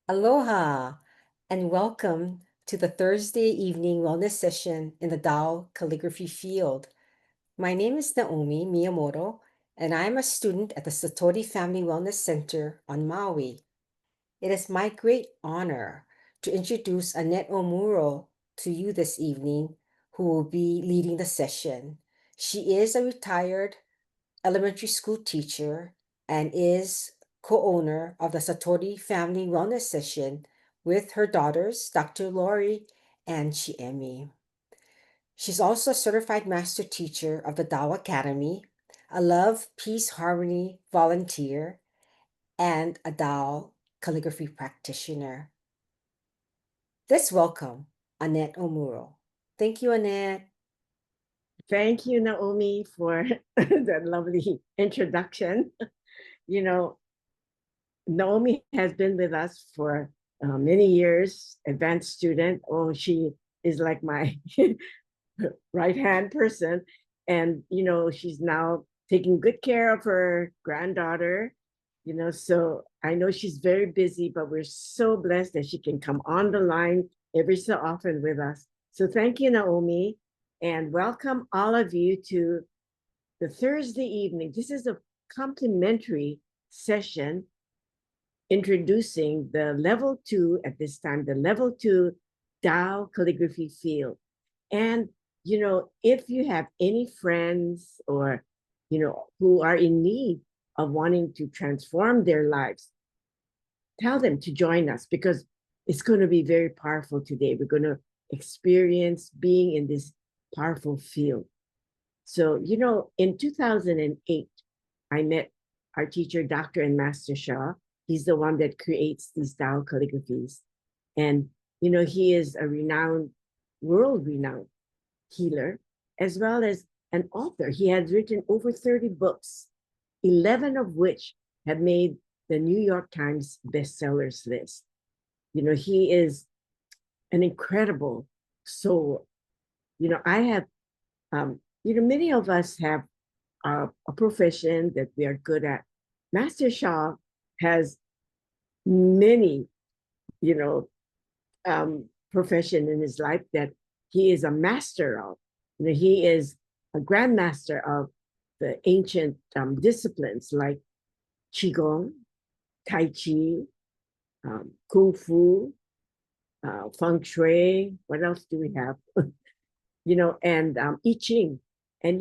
Aloha and welcome to the Thursday evening wellness session in the Tao Calligraphy field. My name is Naomi Miyamoto, and I'm a student at the Satori Family Wellness Center on Maui. It is my great honor to introduce Annette Omuro to you this evening, who will be leading the session. She is a retired elementary school teacher and is co-owner of the Satori Family Wellness Session with her daughters, Dr. Lori and Chiemi. She's also a certified master teacher of the Tao Academy, a Love, Peace, Harmony volunteer, and a Tao calligraphy practitioner. Let's welcome Annette Omuro. Thank you, Annette. Thank you, Naomi, for that lovely introduction. You know, Naomi has been with us for many years, advanced student. Oh, she is like my right hand person. And, she's now taking good care of her granddaughter. So I know she's very busy, but we're so blessed that she can come on the line every so often with us. So thank you, Naomi, and welcome all of you to the Thursday evening. This is a complimentary session introducing the level 2 at this time, the level 2 Tao calligraphy field. And, if you have any friends or, who are in need of wanting to transform their lives, tell them to join us because it's going to be very powerful today. We're going to experience being in this powerful field. So, in 2008, I met our teacher, Dr. and Master Shah. He's the one that creates these Tao calligraphies. And, he is a world renowned healer, as well as an author. He has written over 30 books, 11 of which have made the New York Times bestsellers list. He is an incredible soul. I have, many of us have a profession that we are good at. Master Shah has many, you know, profession in his life that he is a master of. He is a grandmaster of the ancient disciplines like Qigong, Tai Chi, Kung Fu, Feng Shui. What else do we have? And I Ching. And,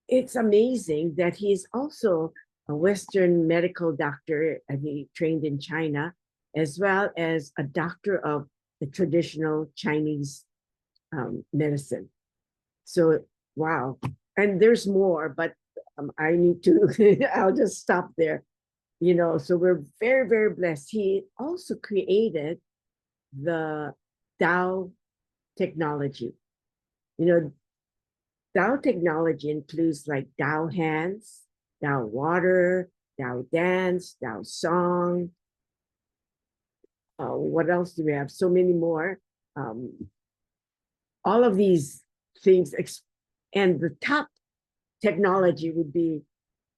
it's amazing that he's also a Western medical doctor, and he trained in China, as well as a doctor of the traditional Chinese medicine. So, wow. And there's more, but I need to, I'll just stop there. So we're very, very blessed. He also created the Tao technology. Tao technology includes like Tao hands, Tao water, Tao dance, Tao song. What else do we have? So many more. All of these things, and the top technology would be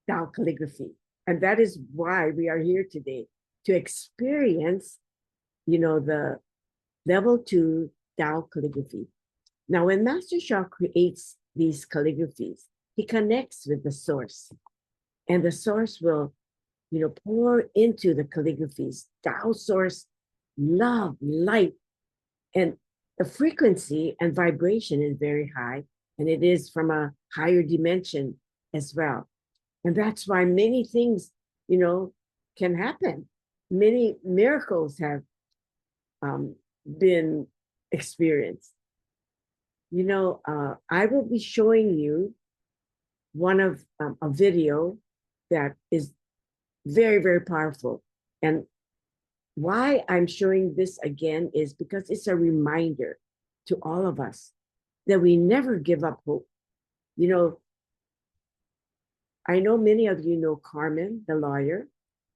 Tao calligraphy. And that is why we are here today, to experience, the level 2 Tao calligraphy. Now, when Master Shah creates these calligraphies, he connects with the source, and the source will, pour into the calligraphies. Tao source, love, light, and the frequency and vibration is very high, and it is from a higher dimension as well. And that's why many things, can happen. Many miracles have been experienced. I will be showing you one of a video that is very, very powerful. And why I'm showing this again is because it's a reminder to all of us that we never give up hope. I know many of you know Carmen, the lawyer,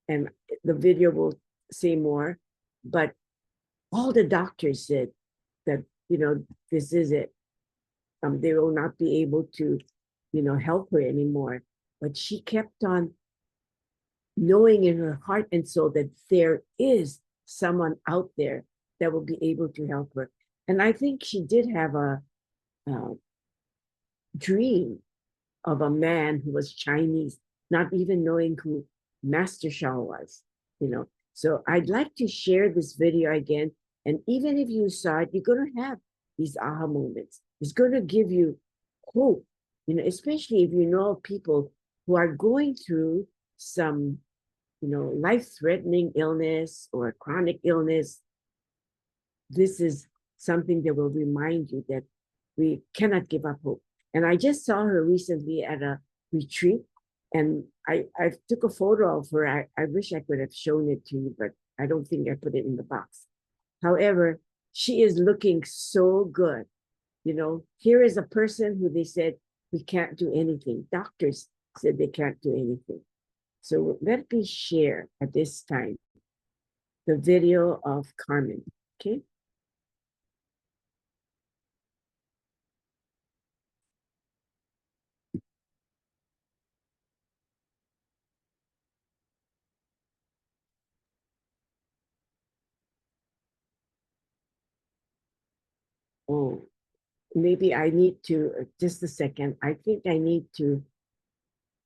and the video will say more, but all the doctors said that, this is it. They will not be able to, help her anymore. But she kept on knowing in her heart and soul that there is someone out there that will be able to help her. And I think she did have a dream of a man who was Chinese, not even knowing who Master Shah was, you know. So I'd like to share this video again. And even if you saw it, you're going to have these aha moments. It's going to give you hope, you know, especially if you know people who are going through some, you know, life-threatening illness or chronic illness. This is something that will remind you that we cannot give up hope. And I just saw her recently at a retreat, and I took a photo of her. I wish I could have shown it to you, but I don't think I put it in the box. However, she is looking so good. You know, here is a person who they said, we can't do anything. Doctors said they can't do anything. So let me share at this time the video of Carmen, okay? Oh, maybe I need to, just a second. I think I need to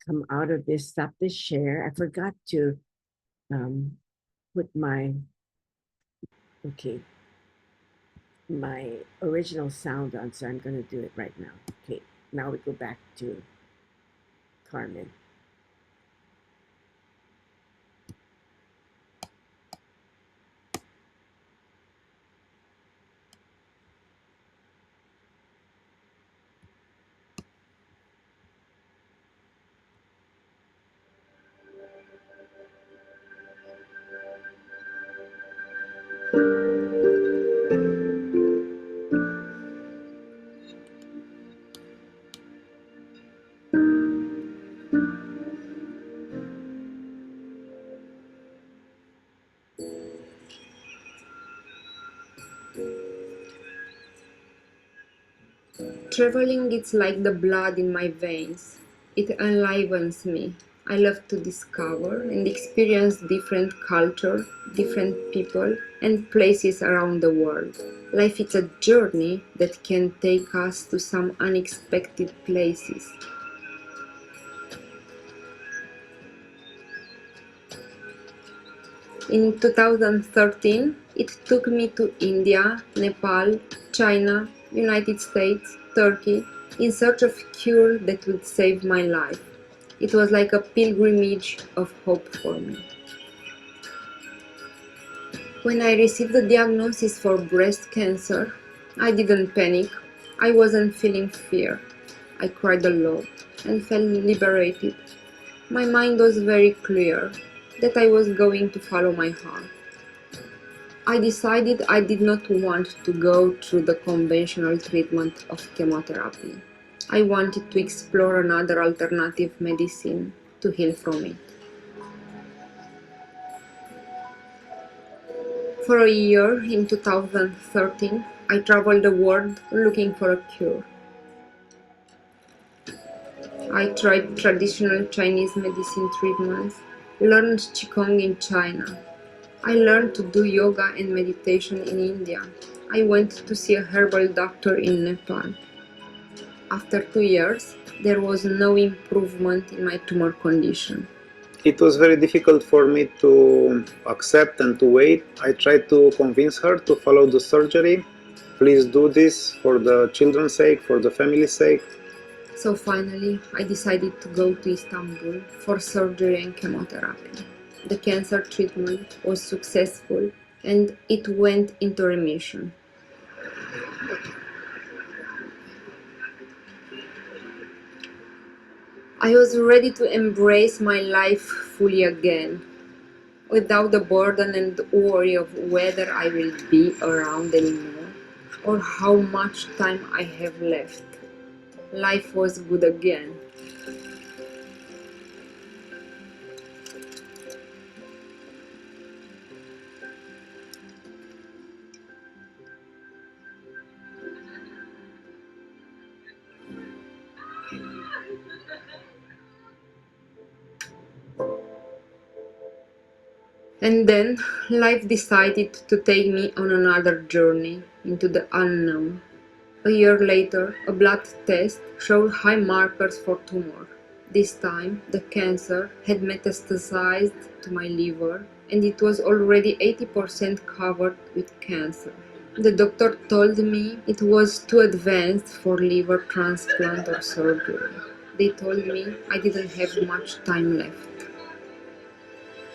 come out of this, stop this share. I forgot to put my, okay, my original sound on, so I'm going to do it right now. Okay, now we go back to Carmen. Traveling is like the blood in my veins. It enlivens me. I love to discover and experience different culture, different people, and places around the world. Life is a journey that can take us to some unexpected places. In 2013, it took me to India, Nepal, China, United States, Turkey, in search of a cure that would save my life. It was like a pilgrimage of hope for me. When I received the diagnosis for breast cancer, I didn't panic. I wasn't feeling fear. I cried a lot and felt liberated. My mind was very clear that I was going to follow my heart. I decided I did not want to go through the conventional treatment of chemotherapy. I wanted to explore another alternative medicine to heal from it. For a year, in 2013, I traveled the world looking for a cure. I tried traditional Chinese medicine treatments, learned Qigong in China. I learned to do yoga and meditation in India. I went to see a herbal doctor in Nepal. After 2 years, there was no improvement in my tumor condition. It was very difficult for me to accept and to wait. I tried to convince her to follow the surgery. Please do this for the children's sake, for the family's sake. So finally, I decided to go to Istanbul for surgery and chemotherapy. The cancer treatment was successful and it went into remission. I was ready to embrace my life fully again, without the burden and worry of whether I will be around anymore or how much time I have left. Life was good again. And then life decided to take me on another journey into the unknown. A year later, a blood test showed high markers for tumor. This time, the cancer had metastasized to my liver, and it was already 80% covered with cancer. The doctor told me it was too advanced for liver transplant or surgery. They told me I didn't have much time left.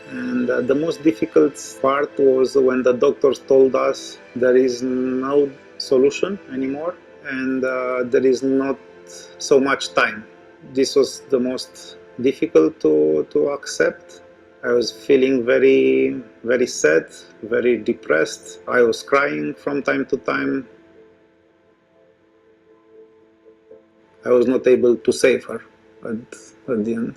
And the most difficult part was when the doctors told us there is no solution anymore, and there is not so much time. This was the most difficult to accept. I was feeling very, very sad, very depressed. I was crying from time to time. I was not able to save her at the end.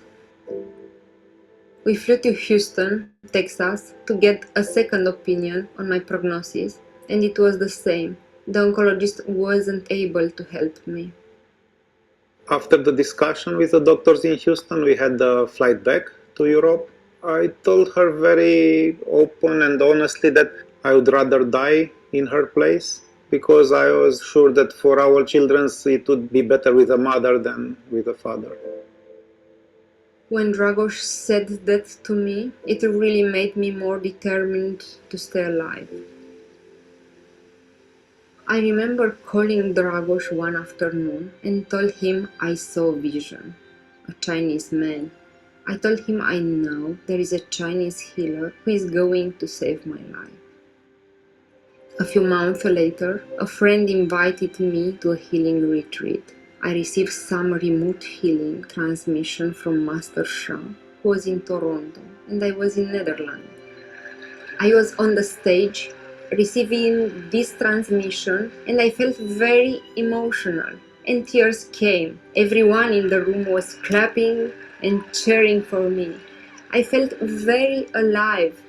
We flew to Houston, Texas, to get a second opinion on my prognosis, and it was the same. The oncologist wasn't able to help me. After the discussion with the doctors in Houston, we had the flight back to Europe. I told her very open and honestly that I would rather die in her place, because I was sure that for our children it would be better with a mother than with a father. When Dragos said that to me, it really made me more determined to stay alive. I remember calling Dragos one afternoon and told him I saw vision, a Chinese man. I told him I know there is a Chinese healer who is going to save my life. A few months later, a friend invited me to a healing retreat. I received some remote healing transmission from Master Sha, who was in Toronto, and I was in Netherlands. I was on the stage receiving this transmission, and I felt very emotional, and tears came. Everyone in the room was clapping and cheering for me. I felt very alive.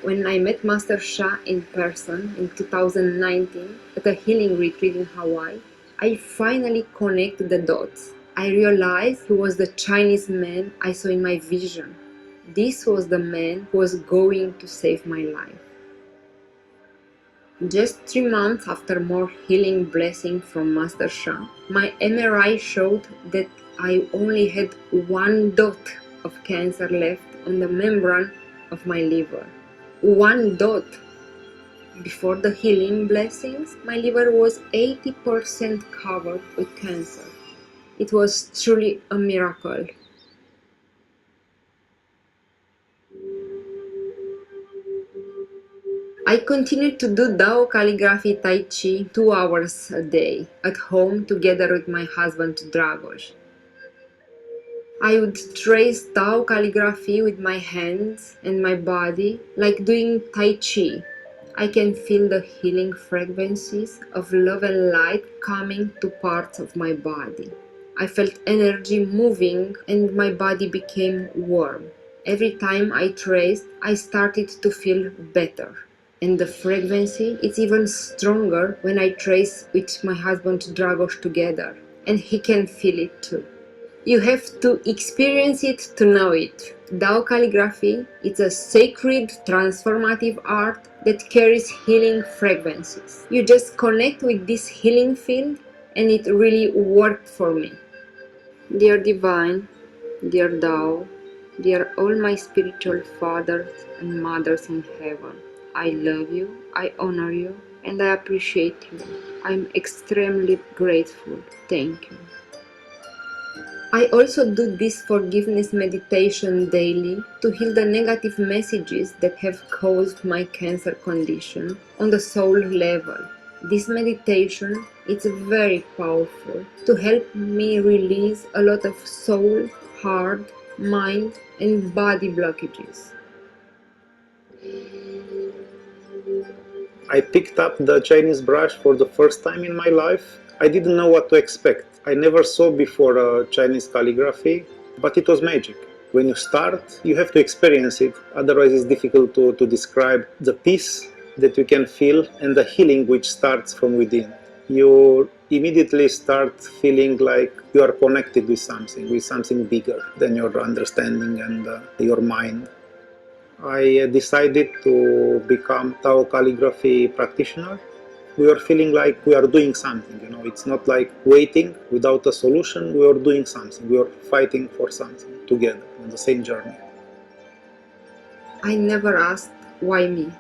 When I met Master Sha in person in 2019 at a healing retreat in Hawaii, I finally connected the dots. I realized he was the Chinese man I saw in my vision. This was the man who was going to save my life. Just 3 months after more healing blessing from Master Sha, my MRI showed that I only had 1 dot of cancer left on the membrane of my liver. 1 dot. Before the healing blessings, my liver was 80% covered with cancer. It was truly a miracle. I continued to do Tao Calligraphy Tai Chi 2 hours a day at home together with my husband Dragos. I would trace Tao Calligraphy with my hands and my body like doing Tai Chi. I can feel the healing frequencies of love and light coming to parts of my body. I felt energy moving and my body became warm. Every time I traced, I started to feel better. And the frequency is even stronger when I trace with my husband Dragos together. And he can feel it too. You have to experience it to know it. Tao Calligraphy is a sacred, transformative art that carries healing frequencies. You just connect with this healing field and it really worked for me. Dear Divine, dear Tao, dear all my spiritual fathers and mothers in heaven, I love you, I honor you, and I appreciate you. I'm extremely grateful. Thank you. I also do this forgiveness meditation daily to heal the negative messages that have caused my cancer condition on the soul level. This meditation is very powerful to help me release a lot of soul, heart, mind, and body blockages. I picked up the Chinese brush for the first time in my life. I didn't know what to expect. I never saw before Chinese calligraphy, but it was magic. When you start, you have to experience it, otherwise it's difficult to describe the peace that you can feel and the healing which starts from within. You immediately start feeling like you are connected with something bigger than your understanding and your mind. I decided to become Tao Calligraphy practitioner. We are feeling like we are doing something, it's not like waiting without a solution. We are doing something. We are fighting for something together on the same journey. I never asked why me.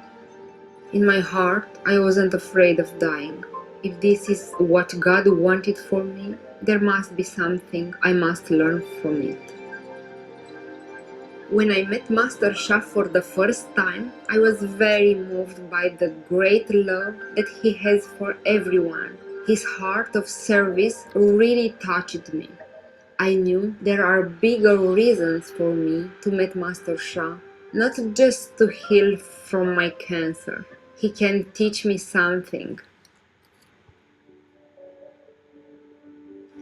In my heart, I wasn't afraid of dying. If this is what God wanted for me, there must be something I must learn from it. When I met Master Sha for the first time, I was very moved by the great love that he has for everyone. His heart of service really touched me. I knew there are bigger reasons for me to meet Master Sha, not just to heal from my cancer. He can teach me something.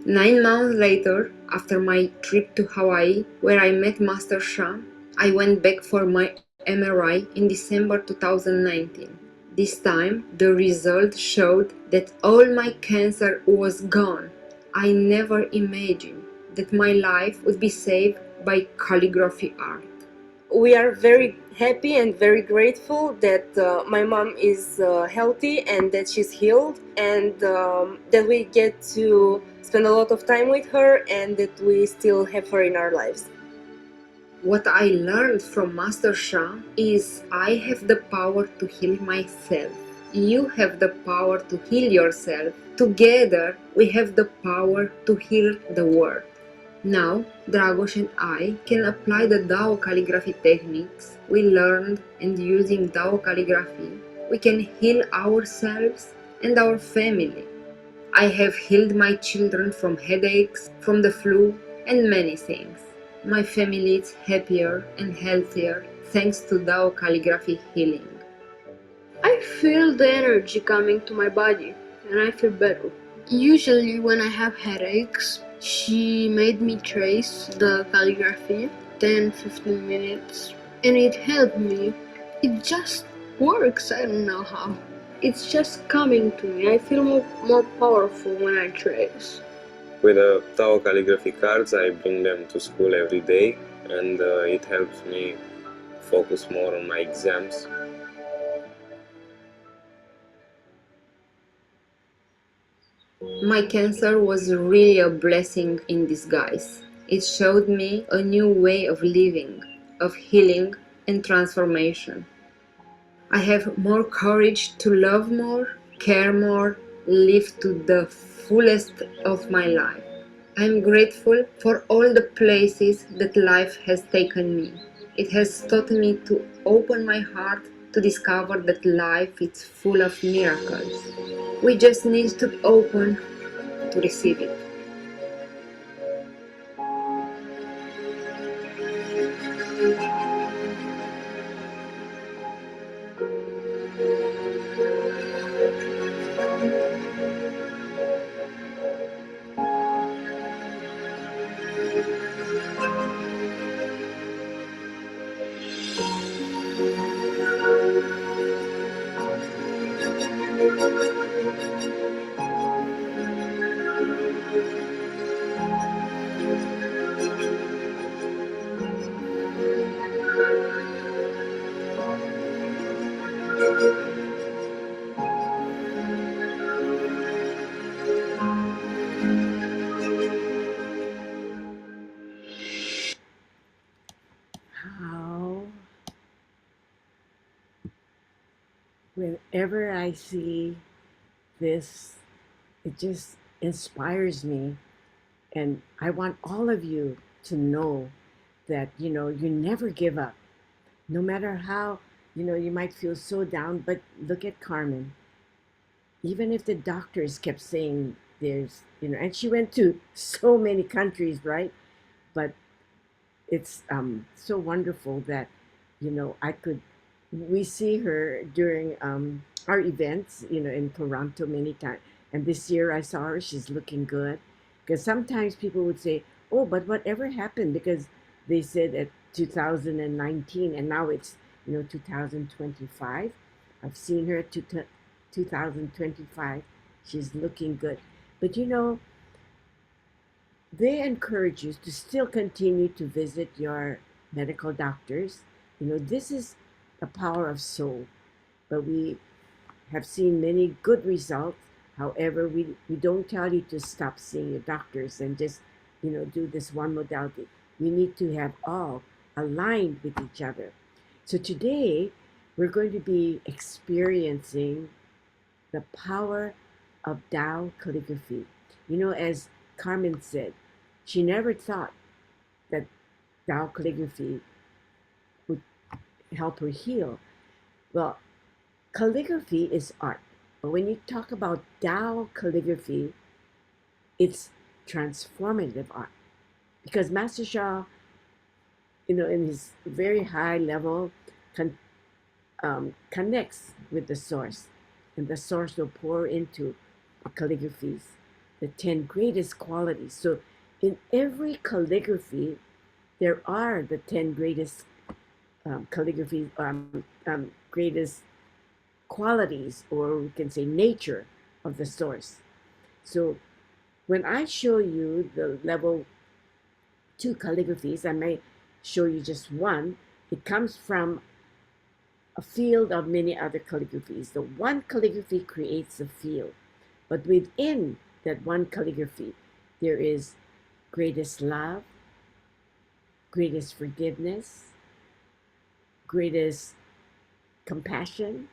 9 months later, after my trip to Hawaii, where I met Master Sha, I went back for my MRI in December 2019. This time, the result showed that all my cancer was gone. I never imagined that my life would be saved by calligraphy art. We are very happy and very grateful that my mom is healthy and that she's healed, and that we get to spend a lot of time with her and that we still have her in our lives. What I learned from Master Sha is I have the power to heal myself. You have the power to heal yourself. Together, we have the power to heal the world. Now, Dragos and I can apply the Tao calligraphy techniques we learned, and using Tao calligraphy, we can heal ourselves and our family. I have healed my children from headaches, from the flu, and many things. My family is happier and healthier thanks to Tao calligraphy healing. I feel the energy coming to my body and I feel better. Usually when I have headaches, she made me trace the calligraphy 10-15 minutes and it helped me. It just works, I don't know how. It's just coming to me. I feel more powerful when I trace. With the Tao calligraphy cards, I bring them to school every day, and it helps me focus more on my exams. My cancer was really a blessing in disguise. It showed me a new way of living, of healing and transformation. I have more courage to love more, care more, live to the fullest of my life. I'm grateful for all the places that life has taken me. It has taught me to open my heart to discover that life is full of miracles. We just need to be open to receive it. How, whenever I see this, it just inspires me. And I want all of you to know that, you never give up. No matter how, you might feel so down, but look at Carmen. Even if the doctors kept saying and she went to so many countries, right? But it's so wonderful that, we see her during our events, in Toronto many times. And this year I saw her, she's looking good. Because sometimes people would say, oh, but whatever happened? Because they said at 2019 and now it's, 2025. I've seen her at 2025. She's looking good. But they encourage you to still continue to visit your medical doctors This is the power of soul. But we have seen many good results. However, we don't tell you to stop seeing your doctors and just, do this one modality. We need to have all aligned with each other. So today, we're going to be experiencing the power of Tao calligraphy. As Carmen said, she never thought that Tao calligraphy would help her heal. Well, calligraphy is art. But when you talk about Tao calligraphy, it's transformative art. Because Master Sha, in his very high level, connects with the source. And the source will pour into the calligraphies, the 10 greatest qualities. So in every calligraphy, there are the 10 greatest calligraphy, greatest qualities, or we can say nature of the source. So when I show you the level 2 calligraphies, I may show you just one. It comes from a field of many other calligraphies. The one calligraphy creates a field, but within that one calligraphy, there is greatest love, greatest forgiveness, greatest compassion,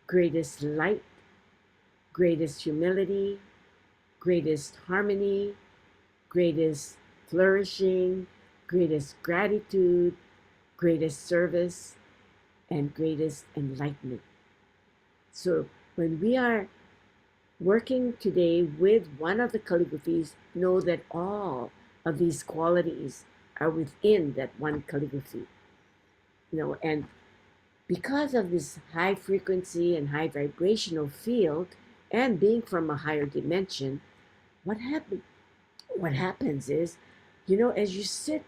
greatest light, greatest humility, greatest harmony, greatest flourishing, greatest gratitude, greatest service, and greatest enlightenment. So when we are working today with one of the calligraphies, know that all of these qualities are within that one calligraphy. And because of this high frequency and high vibrational field, and being from a higher dimension, what happens is, as you sit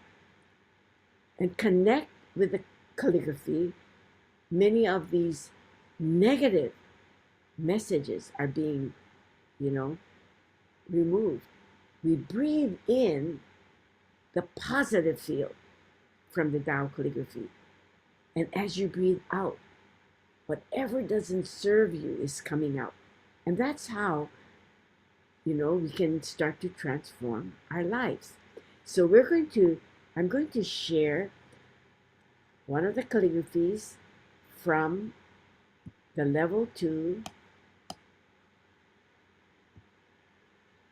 and connect with the calligraphy, many of these negative messages are being, removed. We breathe in the positive field from the Tao calligraphy. And as you breathe out, whatever doesn't serve you is coming out. And that's how, we can start to transform our lives. So I'm going to share one of the calligraphies from the level 2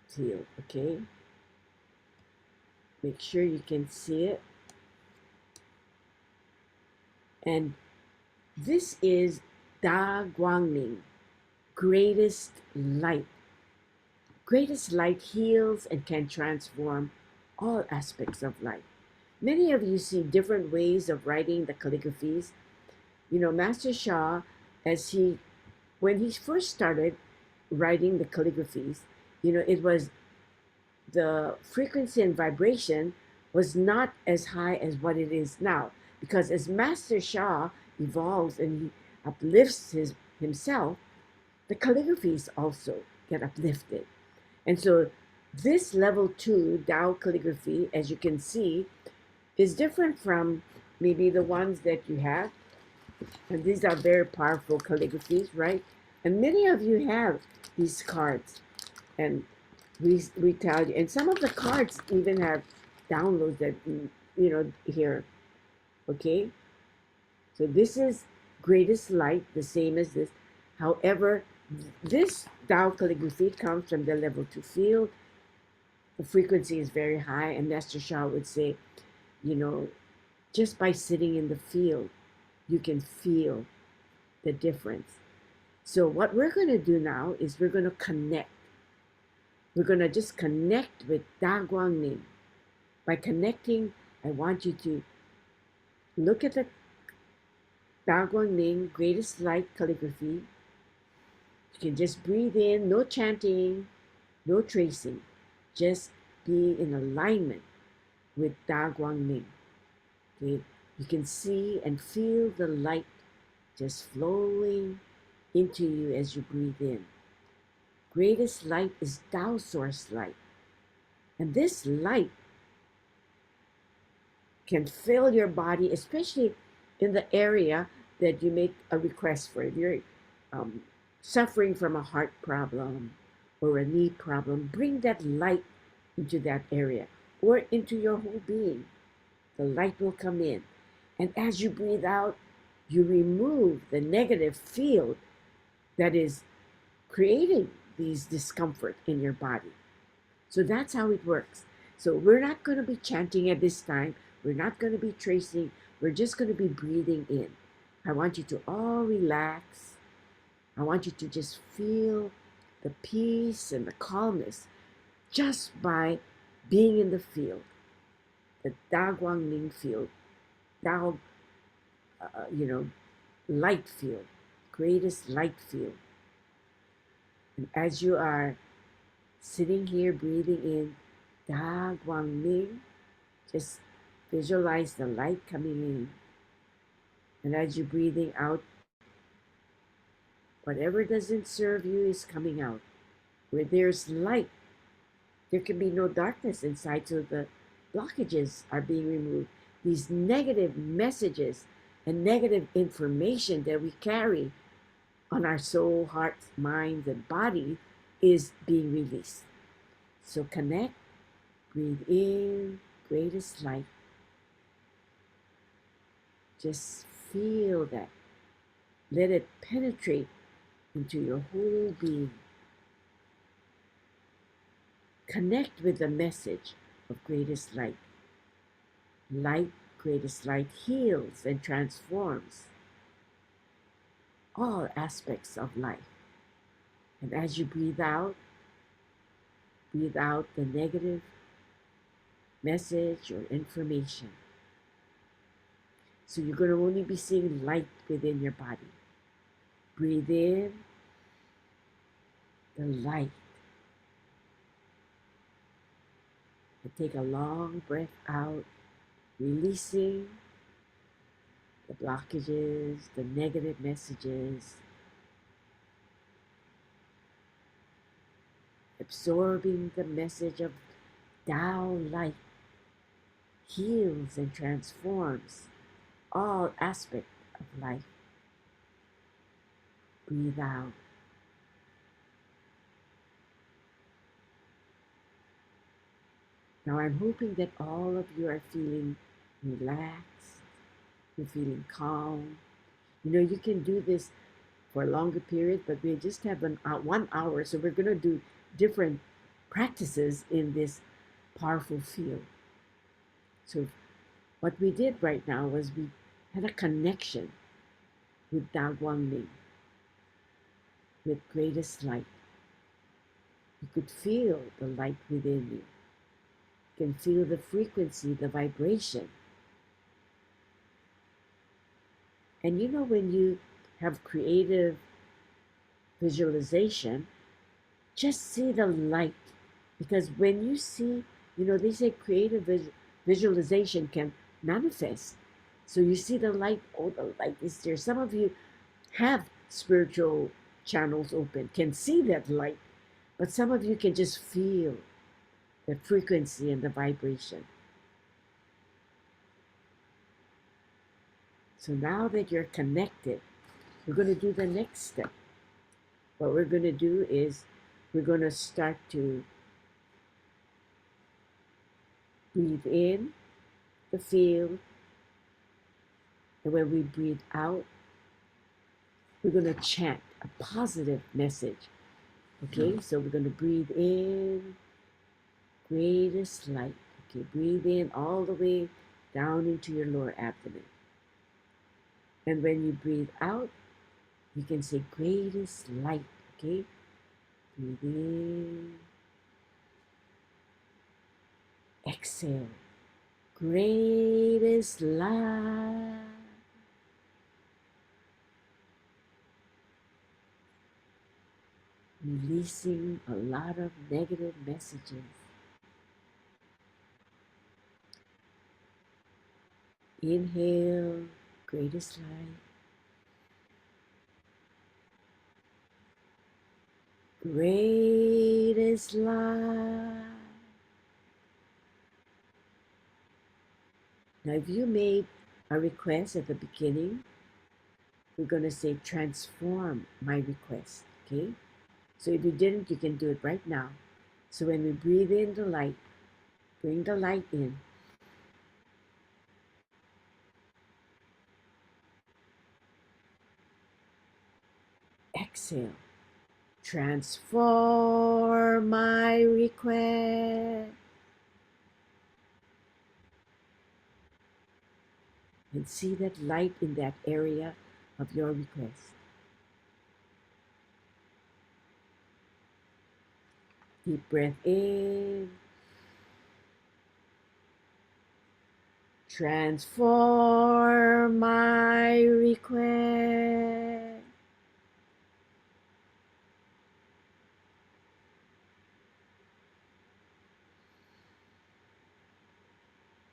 field, okay? Make sure you can see it. And this is Da Guangming, greatest light. Greatest light heals and can transform all aspects of life. Many of you see different ways of writing the calligraphies. Master Sha, when he first started writing the calligraphies, it was the frequency and vibration was not as high as what it is now. Because as Master Sha evolves and he uplifts himself, the calligraphies also get uplifted. And so this level 2 Tao calligraphy, as you can see, is different from maybe the ones that you have. And these are very powerful calligraphies, right? And many of you have these cards. And we tell you, and some of the cards even have downloads that, here. Okay? So this is greatest light, the same as this. However, this Tao calligraphy comes from the level 2 field. The frequency is very high, and Master Sha would say, just by sitting in the field, you can feel the difference. So what we're going to do now is we're going to connect. We're going to just connect with Da Guangming. By connecting, I want you to look at the Tao Guangming greatest light calligraphy. You can just breathe in, no chanting, no tracing. Just be in alignment with Tao Guangming. Okay? You can see and feel the light just flowing into you as you breathe in. Greatest light is Tao source light. And this light can fill your body, especially in the area that you make a request for. If you're suffering from a heart problem or a knee problem, bring that light into that area or into your whole being. The light will come in. And as you breathe out, you remove the negative field that is creating these discomfort in your body. So that's how it works. So we're not going to be chanting at this time. We're not going to be tracing. We're just going to be breathing in. I want you to all relax. I want you to just feel the peace and the calmness just by being in the field, the Da Guang Ning field, Tao, light field, greatest light field. And as you are sitting here breathing in Da Guang Ning, just visualize the light coming in. And as you're breathing out, whatever doesn't serve you is coming out. Where there's light, there can be no darkness inside, so the blockages are being removed. These negative messages and negative information that we carry on our soul, heart, mind, and body is being released. So connect, breathe in, greatest light. Just feel that. Let it penetrate into your whole being. Connect with the message of greatest light. Light, greatest light heals and transforms all aspects of life. And as you breathe out the negative message or information. So you're going to only be seeing light within your body. Breathe in the light. And take a long breath out, releasing the blockages, the negative messages, absorbing the message of Tao light, heals and transforms all aspects of life. Breathe out. Now I'm hoping that all of you are feeling relaxed, you're feeling calm. You can do this for a longer period, but we just have 1 hour, so we're going to do different practices in this powerful field. So what we did right now was we had a connection with Da Guang Ning, with greatest light. You could feel the light within you. You can feel the frequency, the vibration. And when you have creative visualization, just see the light. Because when you see, they say creative visualization can manifest. So you see the light, the light is there. Some of you have spiritual channels open, can see that light, but some of you can just feel the frequency and the vibration. So now that you're connected, we're going to do the next step. What we're going to do is we're going to start to breathe in the field, and when we breathe out, we're going to chant a positive message. Okay, so we're going to breathe in greatest light. Okay, breathe in all the way down into your lower abdomen. And when you breathe out, you can say greatest light. Okay, breathe in, exhale, greatest light. Releasing a lot of negative messages. Inhale, greatest light. Greatest light. Now, if you made our request at the beginning, we're going to say transform my request, okay? So if you didn't, you can do it right now. So when we breathe in the light, bring the light in. Exhale. Transform my request. And see that light in that area of your request. Deep breath in. Transform my request.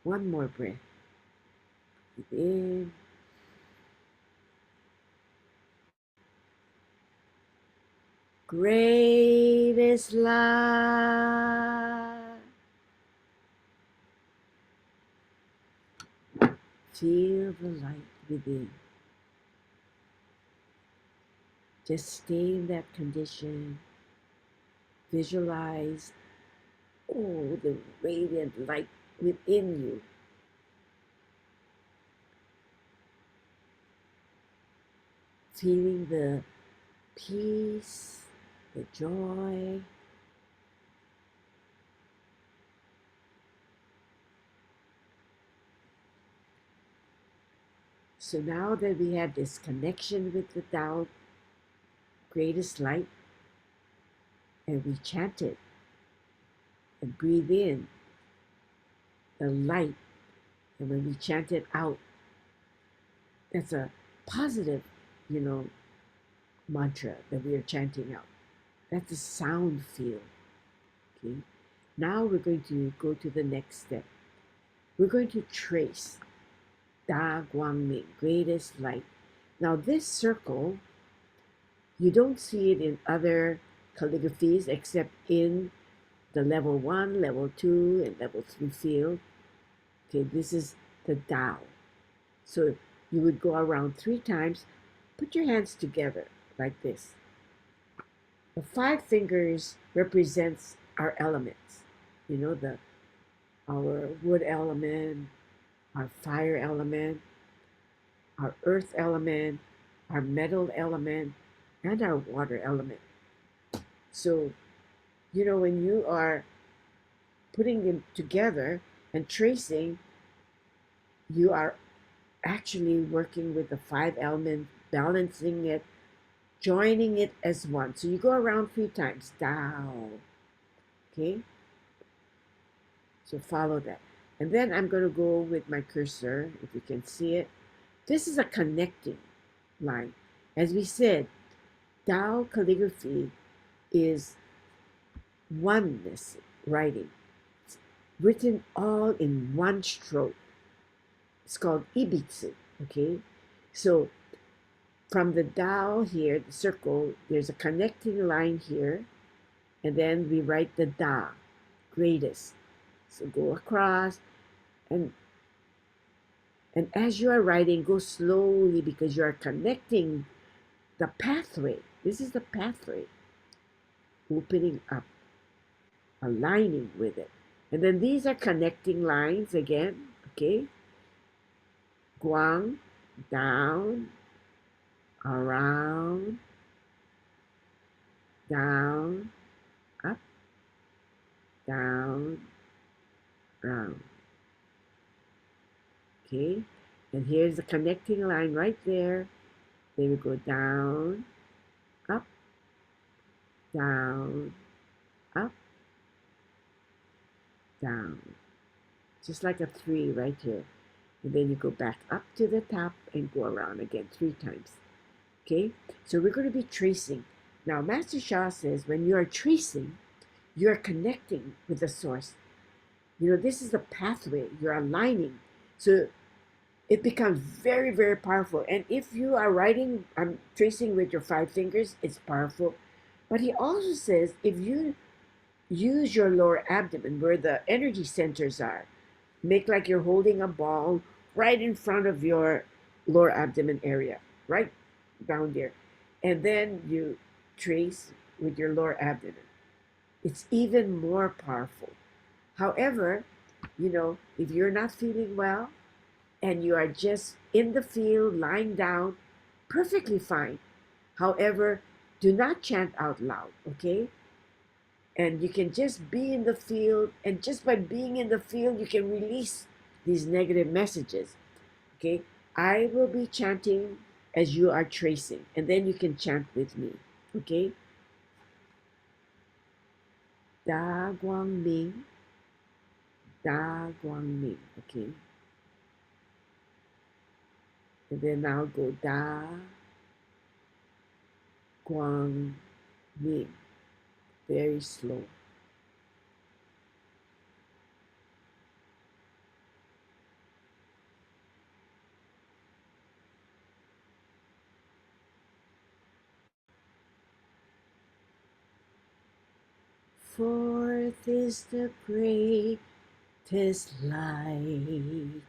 One more breath. Breathe in. Greatest love. Feel the light within. Just stay in that condition. Visualize, oh, the radiant light within you. Feeling the peace, the joy. So now that we have this connection with the Tao, greatest light, and we chant it and breathe in the light, and when we chant it out, that's a positive, mantra that we are chanting out. That's a sound field. Okay. Now we're going to go to the next step. We're going to trace Da Guangming, greatest light. Now this circle, you don't see it in other calligraphies except in the level 1, level 2, and level 3 field. Okay, this is the Tao. So you would go around 3 times, put your hands together like this. The 5 fingers represents our elements. Our wood element, our fire element, our earth element, our metal element, and our water element. So, when you are putting them together and tracing, you are actually working with the 5 elements, balancing it, joining it as one. So you go around 3 times, Tao. Okay? So follow that. And then I'm going to go with my cursor, if you can see it. This is a connecting line. As we said, Tao calligraphy is oneness writing. It's written all in one stroke. It's called ibitsu, okay? So from the Tao here, the circle, there's a connecting line here, and then we write the Da, greatest. So go across, and as you are writing, go slowly because you are connecting the pathway. This is the pathway. Opening up, aligning with it. And then these are connecting lines again, okay? Guang, down, around, down, up, down, round. Okay, and here's the connecting line right there. Then we go down, up, down, up, down. Just like a 3 right here. And then you go back up to the top and go around again 3 times. Okay, so we're going to be tracing. Now, Master Sha says when you are tracing, you are connecting with the source. This is the pathway. You're aligning. So it becomes very, very powerful. And if you are writing, I'm tracing with your 5 fingers, it's powerful. But he also says if you use your lower abdomen where the energy centers are, make like you're holding a ball right in front of your lower abdomen area, right down there. And then you trace with your lower abdomen. It's even more powerful. However, if you're not feeling well and you are just in the field, lying down, perfectly fine. However, do not chant out loud, okay? And you can just be in the field, and just by being in the field, you can release these negative messages, okay? I will be chanting as you are tracing, and then you can chant with me, okay? Da Guang Ming, Da Guang Ming, okay? And then I'll go Da Guang Ming, very slow. Forth is the greatest light.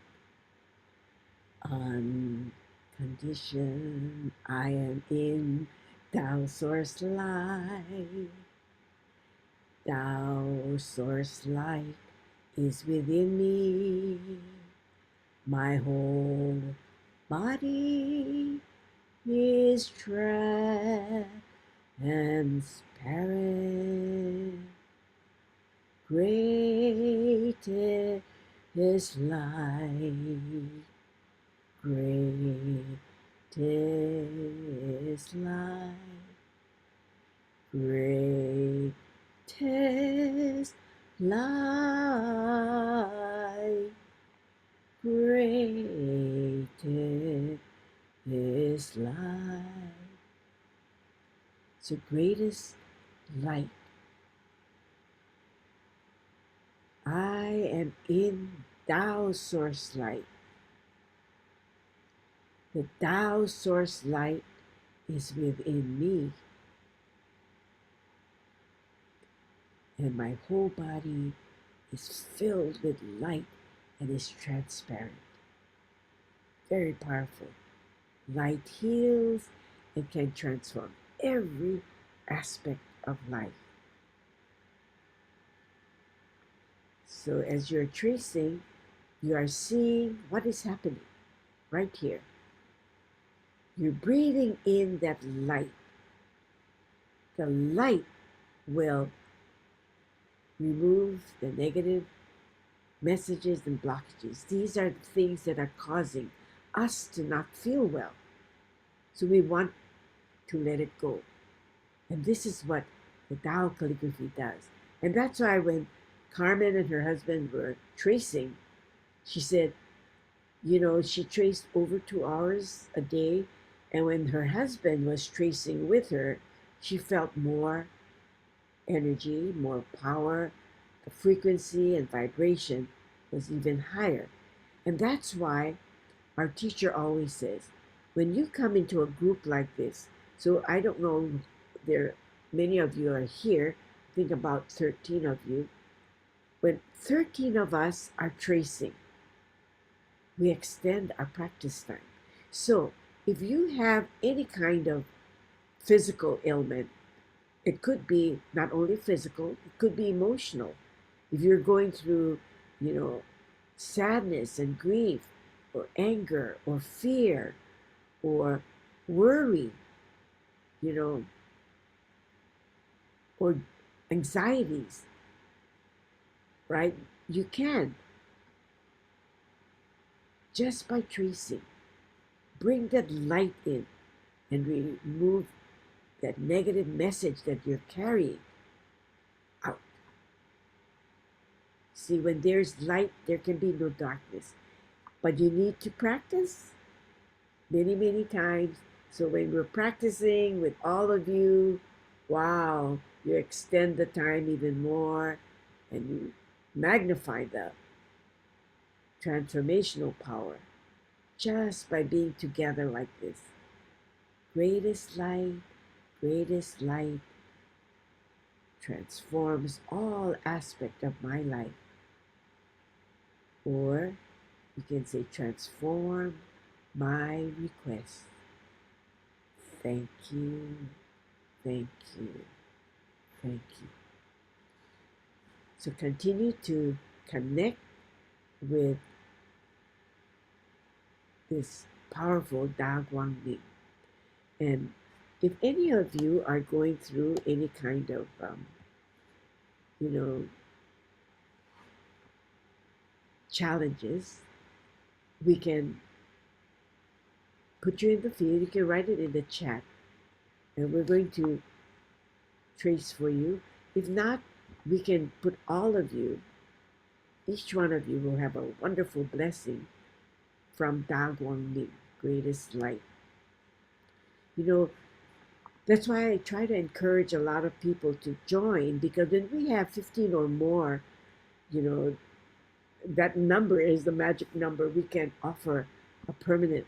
Unconditioned, I am in Tao Source Light. Tao Source Light is within me. My whole body is transparent. Greatest light, greatest light, greatest light, greatest light. So greatest light. I am in Tao Source Light. The Tao Source Light is within me. And my whole body is filled with light and is transparent. Very powerful. Light heals and can transform every aspect of life. So as you're tracing, you are seeing what is happening right here. You're breathing in that light. The light will remove the negative messages and blockages. These are the things that are causing us to not feel well. So we want to let it go. And this is what the Tao Calligraphy does. And that's why when Carmen and her husband were tracing, she said, she traced over 2 hours a day. And when her husband was tracing with her, she felt more energy, more power. The frequency and vibration was even higher. And that's why our teacher always says, when you come into a group like this, so I don't know, many of you are here, I think about 13 of you. When 13 of us are tracing, we extend our practice time. So if you have any kind of physical ailment, it could be not only physical, it could be emotional. If you're going through, sadness and grief, or anger, or fear, or worry, or anxieties, right? You can, just by tracing, bring that light in and remove that negative message that you're carrying out. See, when there's light, there can be no darkness. But you need to practice many, many times. So when we're practicing with all of you, wow, you extend the time even more and you magnify the transformational power just by being together like this. Greatest light transforms all aspect of my life. Or You can say, transform my request. Thank you, thank you, thank you. So continue to connect with this powerful Tao Guang Ling. And if any of you are going through any kind of, challenges, we can put you in the field. You can write it in the chat, and we're going to trace for you. If not, we can put all of you, each one of you will have a wonderful blessing from Tao Guang Ling, greatest light. That's why I try to encourage a lot of people to join, because when we have 15 or more, that number is the magic number. We can offer a permanent,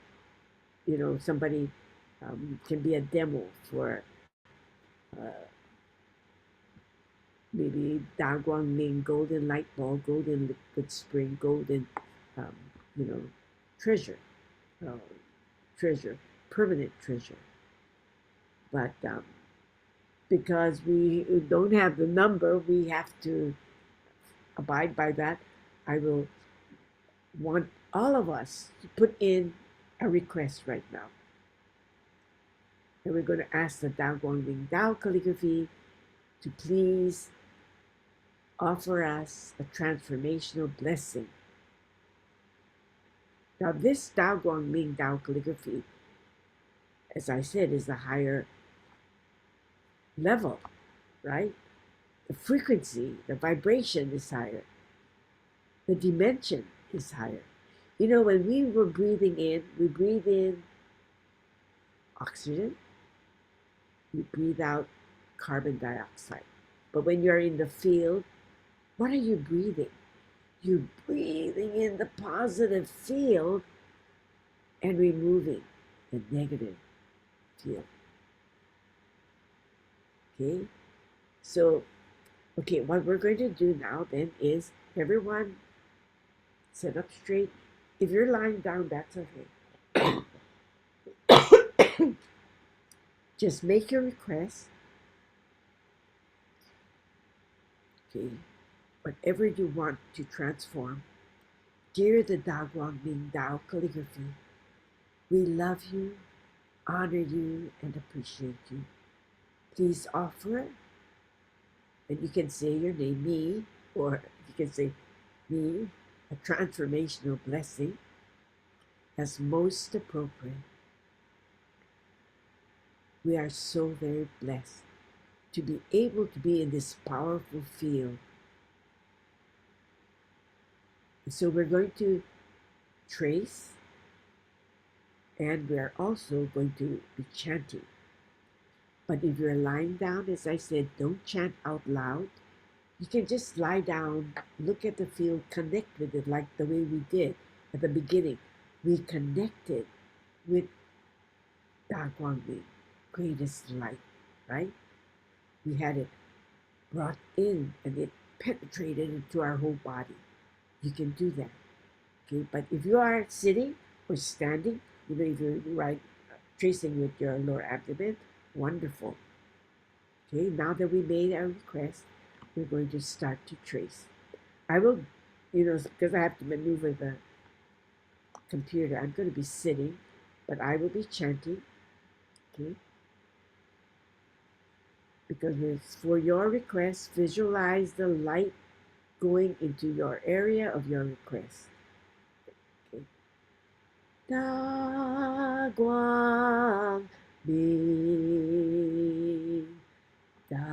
somebody can be a demo for maybe Tao Guang Ling, golden light ball, golden liquid spring, golden, treasure, permanent treasure. But because we don't have the number, we have to abide by that. I will want all of us to put in a request right now. And we're going to ask the Tao Guang Ling Tao Calligraphy to please offer us a transformational blessing. Now, this Tao Guang Ling Tao Calligraphy, as I said, is a higher level, right? The frequency, the vibration is higher. The dimension is higher. When we were breathing in, we breathe in oxygen, we breathe out carbon dioxide. But when you're in the field, what are you breathing? You're breathing in the positive field and removing the negative field. Okay? So, what we're going to do now then is everyone sit up straight. If you're lying down, that's okay. Just make your request. Okay? Whatever you want to transform. Dear the Tao Guang Ling Tao Calligraphy, we love you, honor you, and appreciate you. Please offer, and you can say your name, me, or you can say me, a transformational blessing as most appropriate. We are so very blessed to be able to be in this powerful field. And so we're going to trace, and we're also going to be chanting. But if you're lying down, as I said, don't chant out loud. You can just lie down, look at the field, connect with it like the way we did at the beginning. We connected with Tao Guang Ling, greatest light, right? We had it brought in and it penetrated into our whole body. You can do that. Okay, but if you are sitting or standing, if you're tracing with your lower abdomen, wonderful. Okay, now that we made our request, we're going to start to trace. I will, because I have to maneuver the computer, I'm going to be sitting, but I will be chanting. Okay, because it's for your request. Visualize the light going into your area of your request. Okay. Da Guang Ling, Da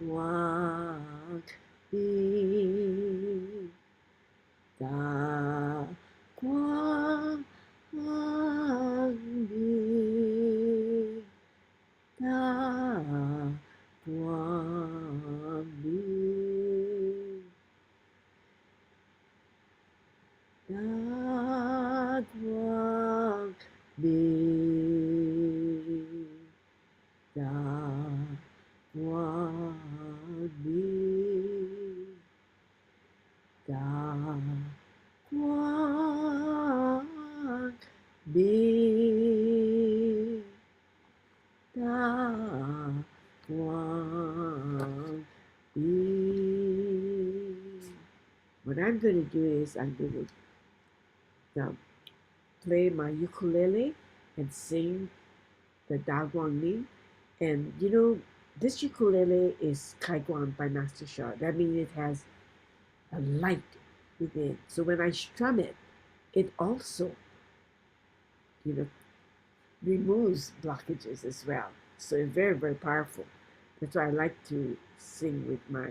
Guang Ling, Da Guang Ling, Da Guang Ling, Da Guang Ling, Da Guang Ling, Da Guang I'm going to do is I'm going to play my ukulele and sing the Da Guang Ling. And you know, this ukulele is Kai Guang by Master Sha. That means it has a light within. So when I strum it, it also, you know, removes blockages as well. So it's very, very powerful. That's why I like to sing with my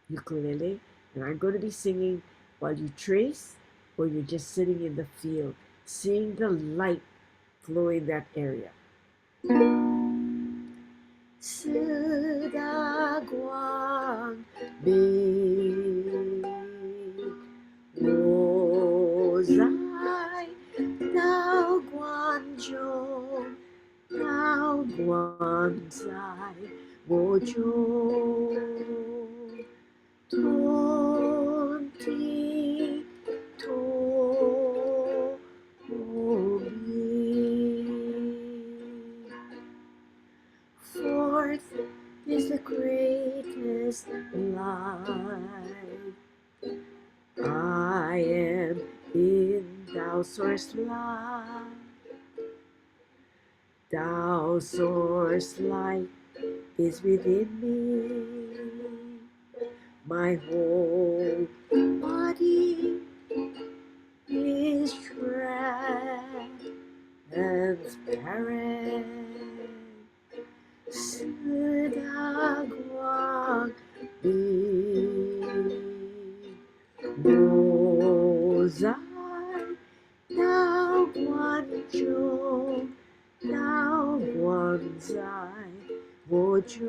ukulele. And I'm going to be singing while you trace or you're just sitting in the field, seeing the light flow in that area. 四大光明，我在道观中，道观在我中，同体同明。Fourth is the greatest light. I am in Tao Source Light. Tao Source Light is within me. My whole body is transparent. 四大光明，我在道观中，道观在我中，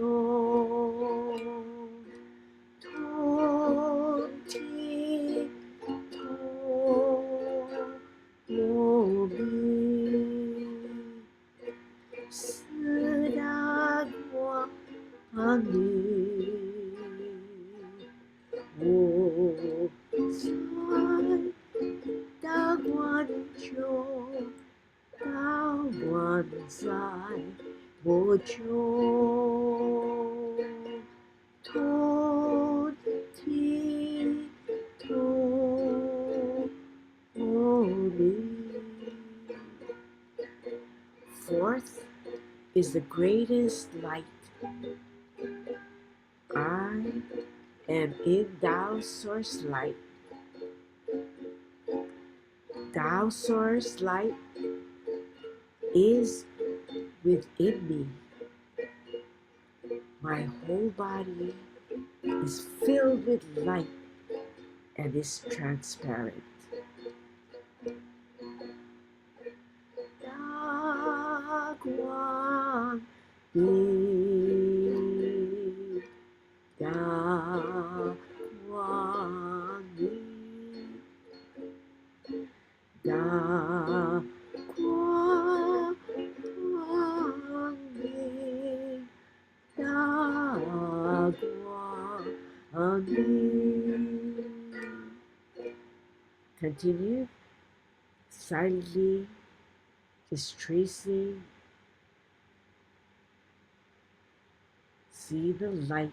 同体同我明。四大光明，我在道观中，道观在我中，同体同明。Fourth is the greatest light. I am in Tao Source Light. Tao Source Light is within me. My whole body is filled with light and is transparent. 大光明，大光明，大光明，大光明。Continue silently, just tracing. See the light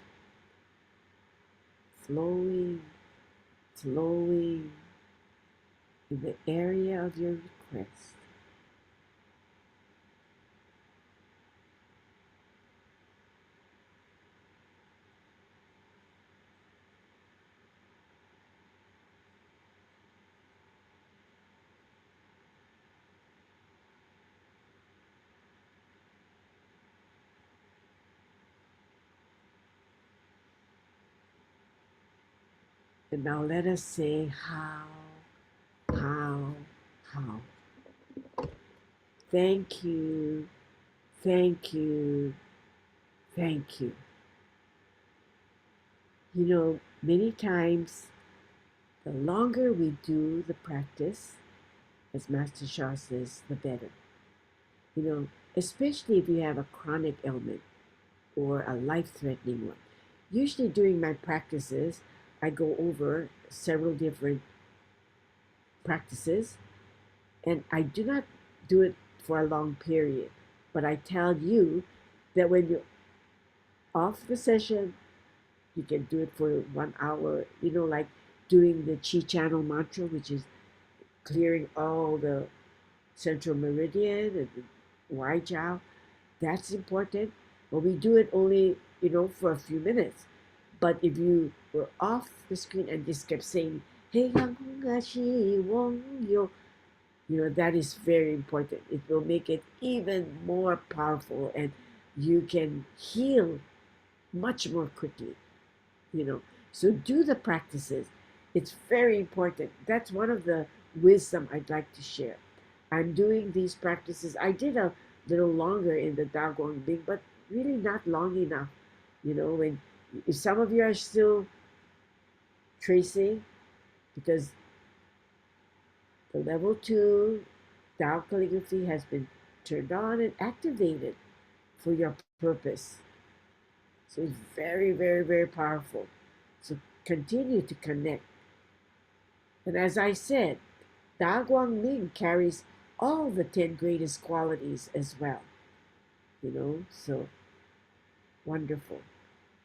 flowing, flowing in the area of your request. And now let us say how. Thank you, thank you, thank you. You know, many times, the longer we do the practice, as Master Sha says, the better. You know, especially if you have a chronic ailment or a life-threatening one. Usually during my practices, I go over several different practices, and I do not do it for a long period. But I tell you that when you're off the session, you can do it for 1 hour. You know, like doing the Chi channel mantra, which is clearing all the central meridian and the Y jiao. That's important, but we do it only, for a few minutes. But if you were off the screen and just kept saying, hey, that is very important. It will make it even more powerful and you can heal much more quickly, So do the practices. It's very important. That's one of the wisdom I'd like to share. I'm doing these practices. I did a little longer in the Dao Guang Ming, but really not long enough. When if some of you are still tracing, because the level 2 Tao calligraphy has been turned on and activated for your purpose. So it's very, very, very powerful. So continue to connect. And as I said, Da Guang Ming carries all the 10 greatest qualities as well. So wonderful.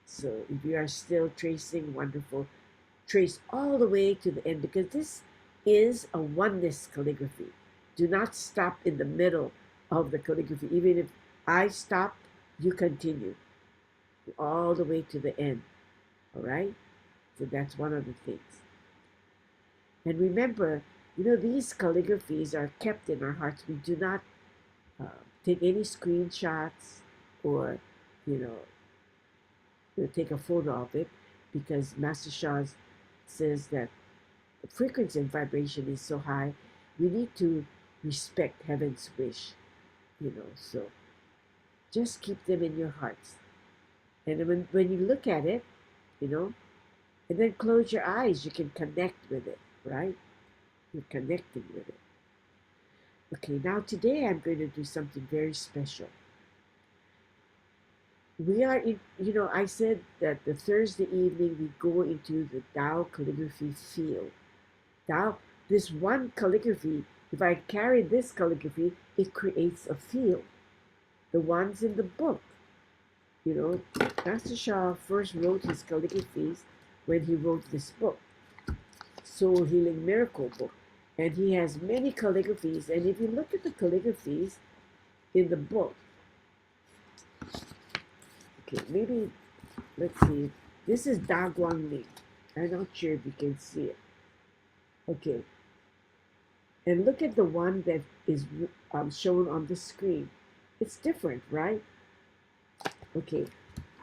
So if you are still tracing, wonderful. Trace all the way to the end because this is a oneness calligraphy. Do not stop in the middle of the calligraphy. Even if I stop, you continue all the way to the end. All right? So that's one of the things. And remember, these calligraphies are kept in our hearts. We do not take any screenshots or, take a photo of it because Master Shah says that the frequency and vibration is so high, we need to respect heaven's wish, so just keep them in your hearts. And when you look at it, and then close your eyes, you can connect with it, right? You're connecting with it. Okay, now today I'm going to do something very special. We are in, I said that the Thursday evening we go into the Tao Calligraphy Field. Now, this one calligraphy, if I carry this calligraphy, it creates a field. The ones in the book, Master Shah first wrote his calligraphies when he wrote this book, Soul Healing Miracle book. And he has many calligraphies. And if you look at the calligraphies in the book, okay, maybe, let's see. This is Da Guang Ming. I'm not sure if you can see it. Okay. And look at the one that is shown on the screen. It's different, right? Okay,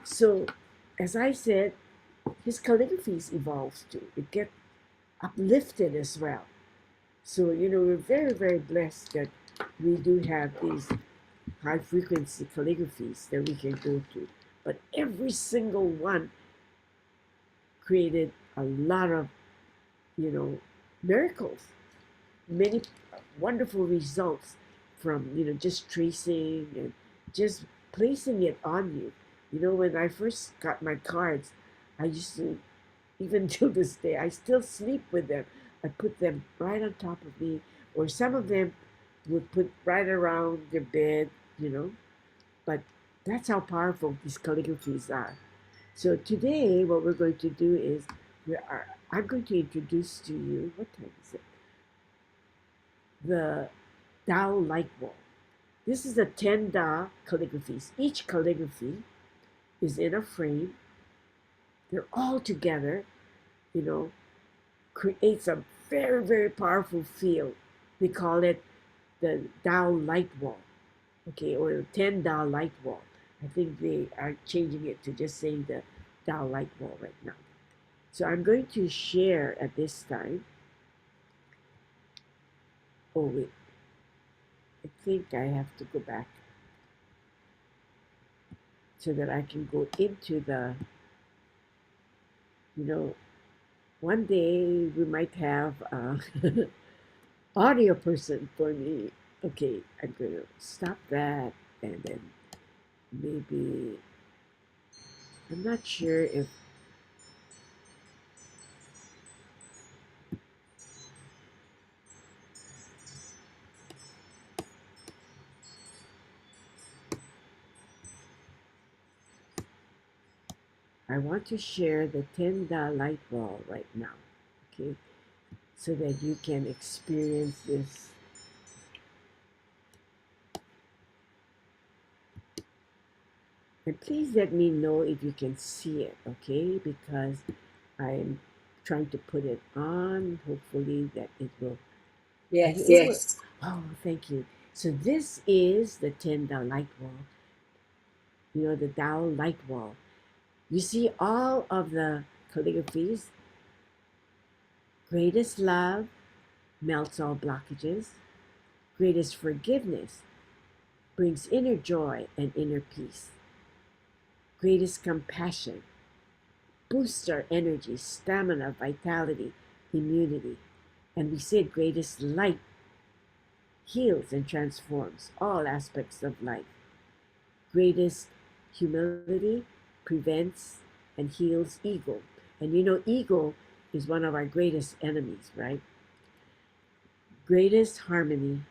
so as I said, his calligraphies evolves too. It gets uplifted as well. So, we're very, very blessed that we do have these high frequency calligraphies that we can go to. But every single one created a lot of, miracles. Many wonderful results from just tracing and just placing it on you. When I first got my cards, I used to, even till this day, I still sleep with them. I put them right on top of me, or some of them would put right around your bed, but that's how powerful these calligraphies are. So today what we're going to do is I'm going to introduce to you, what time is it? The Tao light wall. This is the 10 Da calligraphies. Each calligraphy is in a frame. They're all together, creates a very, very powerful field. We call it the Tao light wall, okay, or the 10 Da light wall. I think they are changing it to just saying the Tao light wall right now. So I'm going to share at this time. Oh, wait. I think I have to go back so that I can go into the, one day we might have audio person for me. Okay, I'm going to stop that and then maybe, I'm not sure if, I want to share the 10 Da light wall right now. okay, so that you can experience this. And please let me know if you can see it, okay? Because I'm trying to put it on. Hopefully that it will. Yes. Yes. Oh, thank you. So this is the 10 Tao light wall. You know, the Tao light wall. You see all of the calligraphies. Greatest love melts all blockages. Greatest forgiveness brings inner joy and inner peace. Greatest compassion boosts our energy, stamina, vitality, immunity. And we said greatest light heals and transforms all aspects of life. Greatest humility prevents and heals ego. And you know, ego is one of our greatest enemies, right? Greatest harmony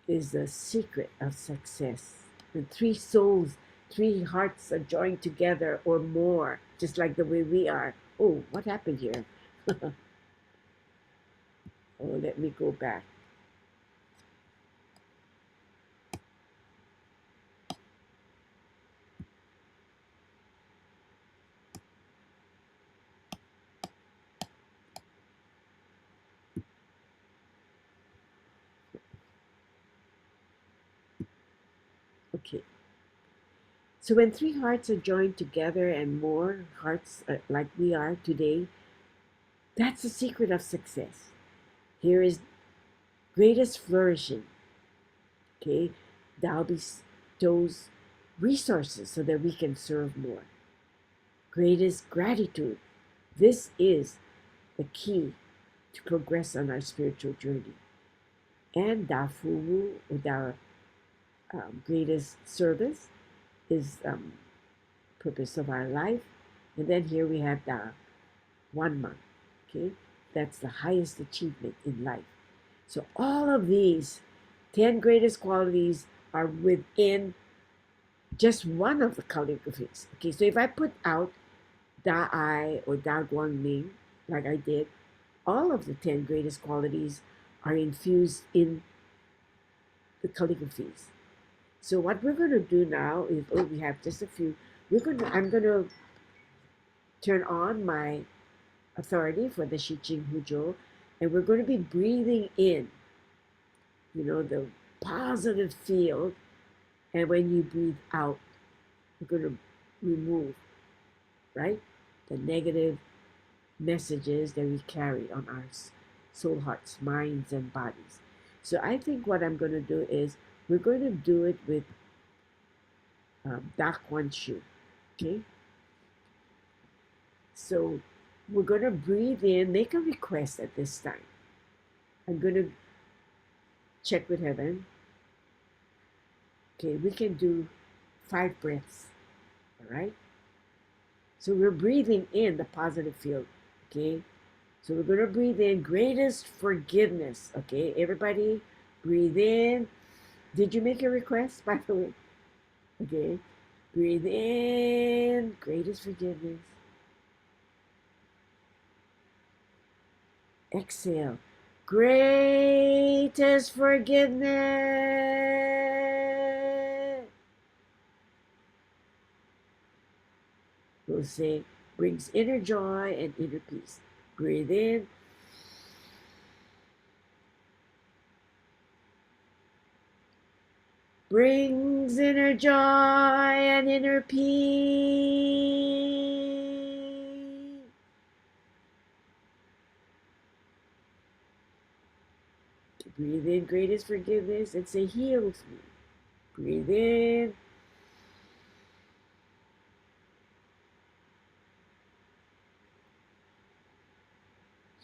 is the secret of success. When three souls, three hearts are joined together or more, just like the way we are. Oh, what happened here? Oh, let me go back. Okay. So when three hearts are joined together and more hearts like we are today, that's the secret of success. Here is greatest flourishing. Okay. Tao bestows resources so that we can serve more. Greatest gratitude. This is the key to progress on our spiritual journey. And Da Fu Wu, with our greatest service, is purpose of our life. And then here we have the 1 month. Okay, that's the highest achievement in life. So all of these 10 greatest qualities are within just one of the calligraphies. Okay, so if I put out Da Ai or Da Guang Ming, like I did, all of the 10 greatest qualities are infused in the calligraphies. So what we're going to do now is, oh, we have just a few. I'm going to turn on my authority for the Shiqing Huzhou, and we're going to be breathing in, you know, the positive field, and when you breathe out, we're going to remove, right, the negative messages that we carry on our soul, hearts, minds, and bodies. So I think what I'm going to do is we're going to do it with Da Quan Shu. Okay? So we're going to breathe in, make a request at this time. I'm going to check with heaven. Okay, we can do 5 breaths. All right? So we're breathing in the positive field. Okay? So we're going to breathe in greatest forgiveness. Okay, everybody breathe in. Did you make a request, by the way? Okay, breathe in greatest forgiveness. Exhale, greatest forgiveness. We'll say brings inner joy and inner peace. Breathe in. Brings inner joy and inner peace. Breathe in greatest forgiveness and say heals me. Breathe in.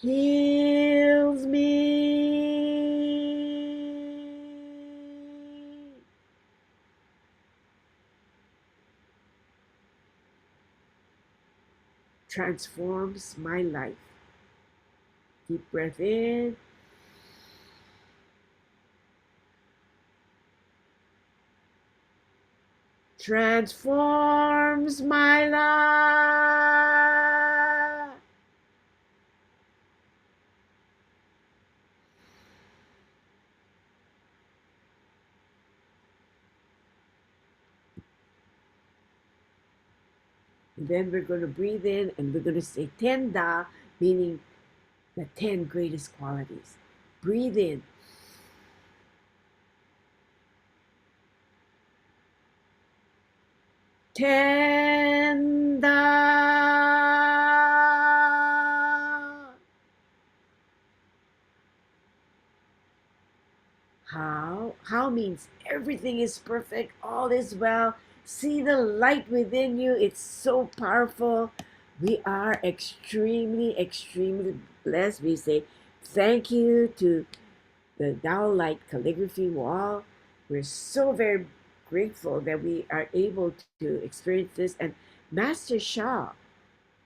Heals me. Transforms my life. Deep breath in. Transforms my life. And then we're going to breathe in and we're going to say 10 Da, meaning the 10 greatest qualities. Breathe in. Tenda. How means everything is perfect, all is well. See the light within you. It's so powerful. We are extremely, extremely blessed. We say thank you to the Tao Light Calligraphy Wall. We're so very grateful that we are able to experience this. And Master Shah,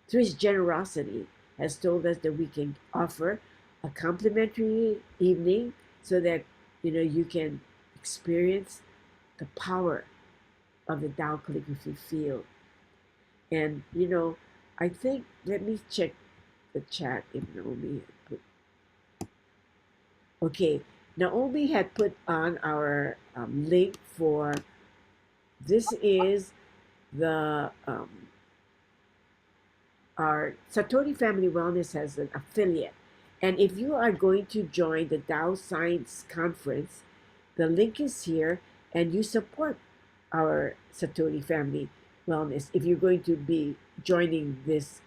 through his generosity, has told us that we can offer a complimentary evening so that you can experience the power of the Tao Calligraphy field. And I think, let me check the chat if Naomi had put. Okay, Naomi had put on our link for, this is the our Satori Family Wellness has an affiliate. And if you are going to join the Tao Science Conference, the link is here, and you support our Satori Family Wellness if you're going to be joining this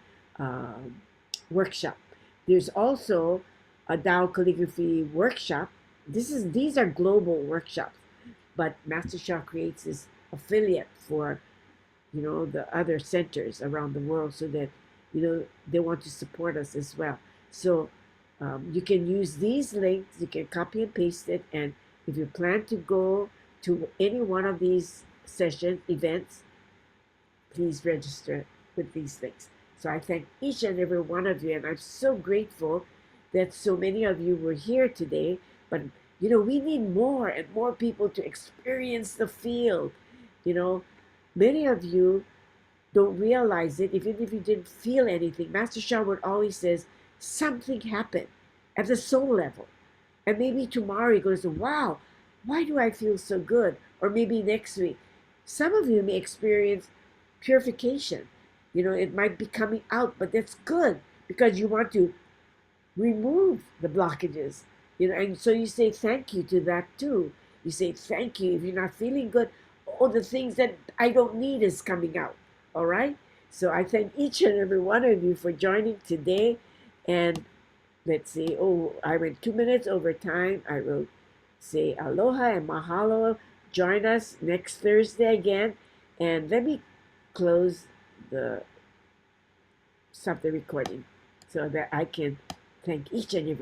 workshop. There's also a Tao Calligraphy workshop. These are global workshops, but Master Shah creates this affiliate for the other centers around the world so that they want to support us as well. So you can use these links, you can copy and paste it, and if you plan to go to any one of these events, please register with these links. So I thank each and every one of you, and I'm so grateful that so many of you were here today. But we need more and more people to experience the field. Many of you don't realize it, even if you didn't feel anything. Master Sherwood always says something happened at the soul level. And maybe tomorrow he goes, wow, why do I feel so good? Or maybe next week. Some of you may experience purification. It might be coming out, but that's good because you want to remove the blockages. And so you say thank you to that too. You say thank you if you're not feeling good. Oh, the things that I don't need is coming out. All right? So I thank each and every one of you for joining today. And let's see, I went 2 minutes over time. I will say aloha and mahalo. Join us next Thursday again. And let me stop the recording so that I can thank each and every